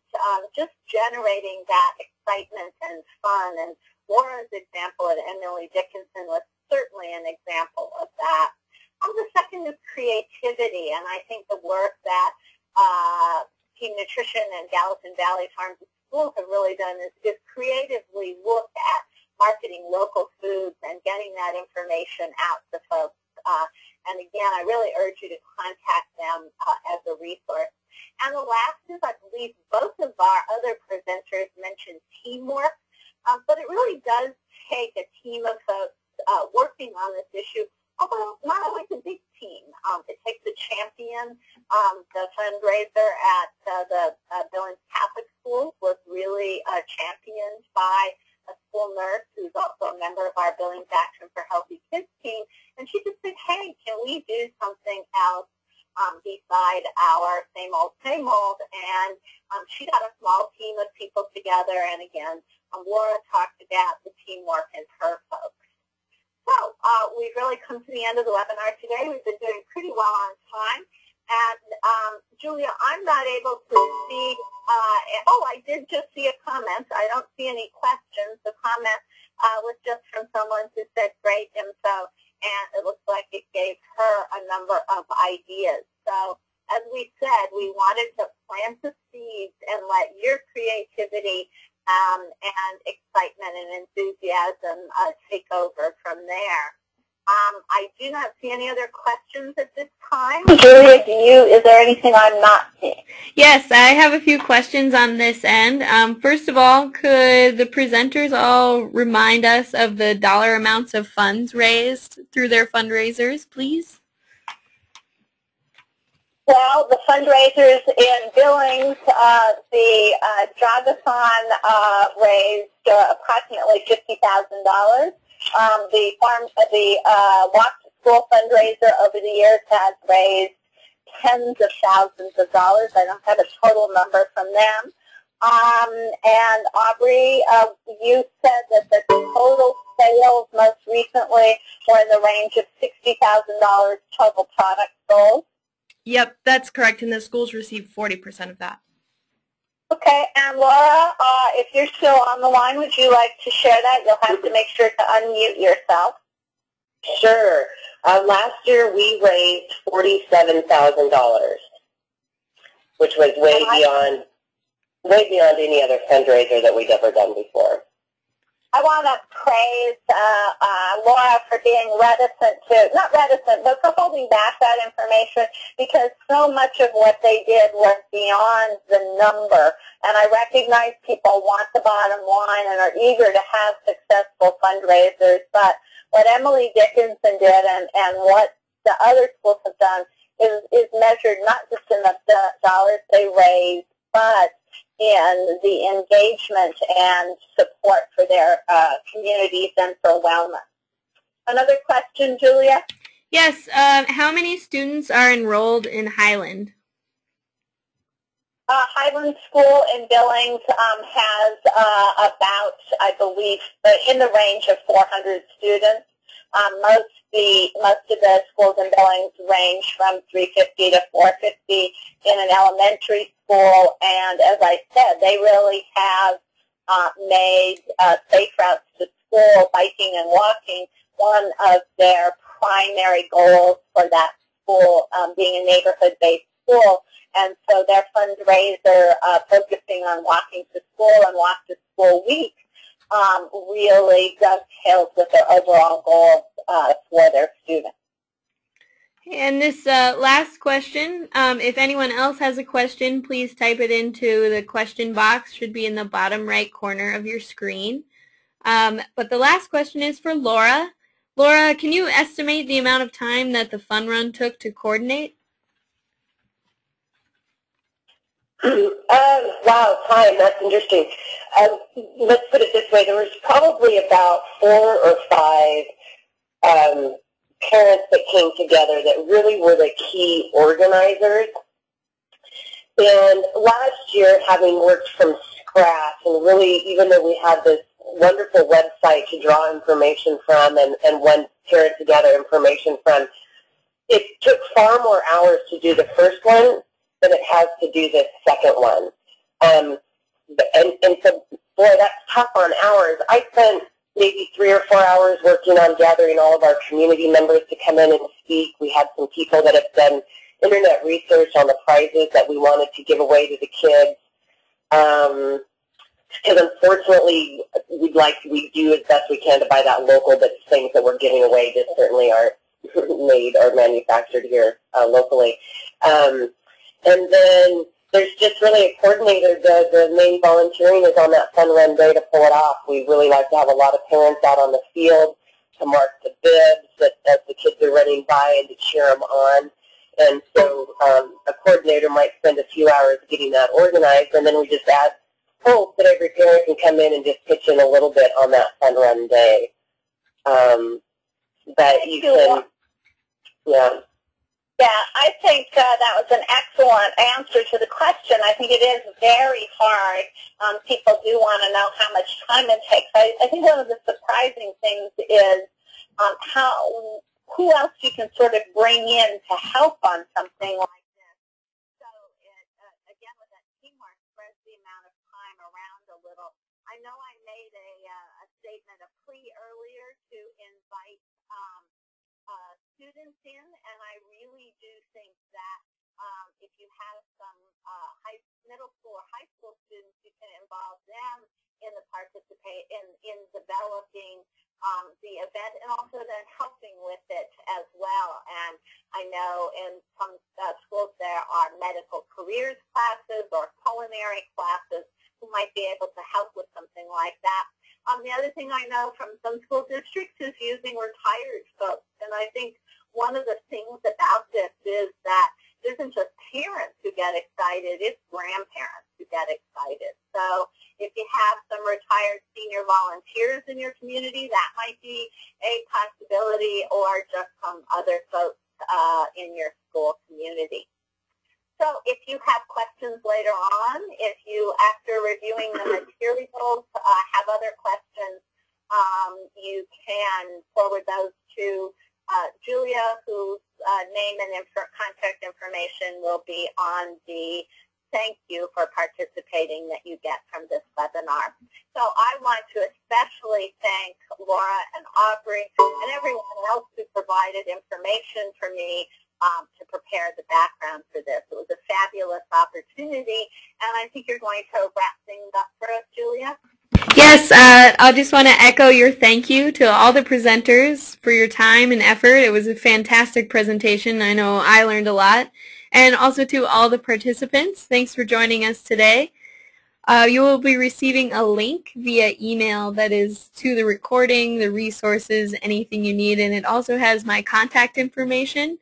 just generating that excitement and fun. And Laura's example at Emily Dickinson was certainly an example of that. The second is creativity, and I think the work that Team Nutrition and Gallatin Valley Farms and Schools have really done is creatively look at marketing local foods and getting that information out to folks. And again, I really urge you to contact them as a resource. And the last is, I believe both of our other presenters mentioned teamwork, but it really does take a team of folks working on this issue, although not always a big team. It takes a champion. The fundraiser at the Billings Catholic School was really championed by a school nurse who's also a member of our Billings Action for Healthy Kids team, and she just said, hey, can we do something else beside our same old, and she got a small team of people together, and again, Laura talked about the teamwork in her folks. So we've really come to the end of the webinar today. We've been doing pretty well on time. And Julia, I'm not able to see, I did just see a comment. I don't see any questions. The comment was just from someone who said great info, and it looks like it gave her a number of ideas. So as we said, we wanted to plant the seeds and let your creativity and excitement and enthusiasm take over from there. I do not see any other questions at this time. Julia, is there anything I'm not seeing? Yes, I have a few questions on this end. First of all, could the presenters all remind us of the dollar amounts of funds raised through their fundraisers, please? Well, the fundraisers in Billings, the Jogathon raised approximately $50,000. The Walk to School fundraiser over the years has raised tens of thousands of dollars. I don't have a total number from them. And Aubree, you said that the total sales most recently were in the range of $60,000 total product sold. Yep, that's correct, and the schools received 40% of that. Okay, and Laura, if you're still on the line, would you like to share that? You'll have to make sure to unmute yourself. Sure. Last year we raised $47,000, which was way beyond any other fundraiser that we'd ever done before. I want to praise Laura for being not reticent, but for holding back that information, because so much of what they did was beyond the number. And I recognize people want the bottom line and are eager to have successful fundraisers. But what Emily Dickinson did and what the other schools have done is measured not just in the dollars they raised, but in the engagement and support for their communities and for wellness. Another question, Julia? Yes, how many students are enrolled in Highland? Highland School in Billings has about, I believe, in the range of 400 students. Most of the schools in Billings range from 350 to 450 in an elementary school, and as I said, they really have made safe routes to school, biking and walking, one of their primary goals for that school, being a neighborhood-based school. And so their fundraiser focusing on walking to school and walk to school week really dovetails with their overall goals for their students. And this last question, if anyone else has a question, please type it into the question box. Should be in the bottom right corner of your screen. But the last question is for Laura. Laura, can you estimate the amount of time that the fun run took to coordinate? Wow, time, that's interesting. Let's put it this way, there was probably about 4 or 5 parents that came together that really were the key organizers. And last year, having worked from scratch, and really, even though we had this wonderful website to draw information from and one parent to gather information from, it took far more hours to do the first one than it has to do the second one. And so, boy, that's tough on hours. I spent maybe 3 or 4 hours working on gathering all of our community members to come in and speak. We had some people that have done internet research on the prizes that we wanted to give away to the kids. Because unfortunately, we do as best we can to buy that local, but things that we're giving away just certainly aren't made or manufactured here locally. And then there's just really a coordinator. The main volunteering is on that fun run day to pull it off. We really like to have a lot of parents out on the field to mark the bibs as the kids are running by and to cheer them on. And so a coordinator might spend a few hours getting that organized, and then we just add hope that every parent can come in and just pitch in a little bit on that fun run day. But you can, yeah. Yeah, I think that was an excellent answer to the question. I think it is very hard. People do want to know how much time it takes. I think one of the surprising things is who else you can sort of bring in to help on something like this. So, again, with that teamwork, spreads the amount of time around a little. I know I made a statement, a plea earlier to invite students in, and I really do think that if you have some middle school or high school students, you can involve them in the in developing the event, and also then helping with it as well. And I know in some schools there are medical careers classes or culinary classes who might be able to help with something like that. The other thing I know from some school districts is using retired folks, and I think one of the things about this is that it isn't just parents who get excited, it's grandparents who get excited. So if you have some retired senior volunteers in your community, that might be a possibility, or just some other folks in your school community. So if you have questions later on, if you, after reviewing the materials, have other questions, you can forward those to Julia, whose name and contact information will be on the thank you for participating that you get from this webinar. So I want to especially thank Laura and Aubree and everyone else who provided information for me to prepare the background for this. It was a fabulous opportunity, and I think you're going to wrap things up for us, Julia. Yes, I just want to echo your thank you to all the presenters for your time and effort. It was a fantastic presentation. I know I learned a lot. And also to all the participants, thanks for joining us today. You will be receiving a link via email that is to the recording, the resources, anything you need, and it also has my contact information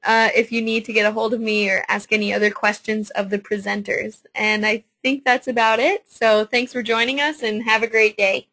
if you need to get a hold of me or ask any other questions of the presenters. And I think that's about it. So thanks for joining us, and have a great day.